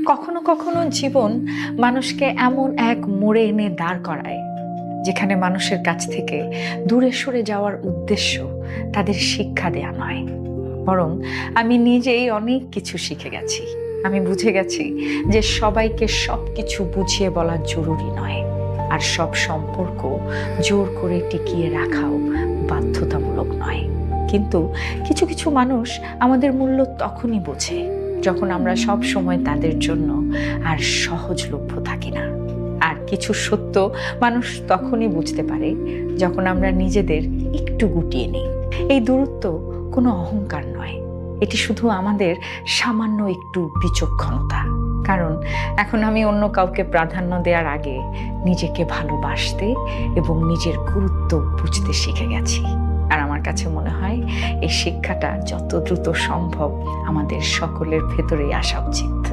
কখনো কখনো জীবন মানুষকে এমন এক মোড়ে এনে দাঁড় করায় যেখানে মানুষের কাছ থেকে দূরে সরে যাওয়ার উদ্দেশ্য তাদের শিক্ষা দেয়া নয়, বরং আমি নিজেই অনেক কিছু শিখে গেছি। আমি বুঝে গেছি যে সবাইকে সবকিছু বুঝিয়ে বলা জরুরি নয়, আর সব সম্পর্ক জোর করে টিকিয়ে রাখাও বাধ্যতামূলক নয়। কিন্তু কিছু কিছু মানুষ আমাদের মূল্য তখনই বোঝে যখন আমরা সব সময় তাদের জন্য আর সহজলভ্য থাকি না। আর কিছু সত্য মানুষ তখনই বুঝতে পারে যখন আমরা নিজেদের একটু গুটিয়ে নিই। এই দূরত্ব কোনো অহংকার নয়, এটি শুধু আমাদের সামান্য একটু বিচক্ষণতা। কারণ এখন আমি অন্য কাউকে প্রাধান্য দেওয়ার আগে নিজেকে ভালোবাসতে এবং নিজের গুরুত্ব বুঝতে শিখে গেছি। আর আমার কাছে মনে হয় এই শিক্ষাটা যত দ্রুত সম্ভব আমাদের সকলের ভেতরেই আসা উচিত।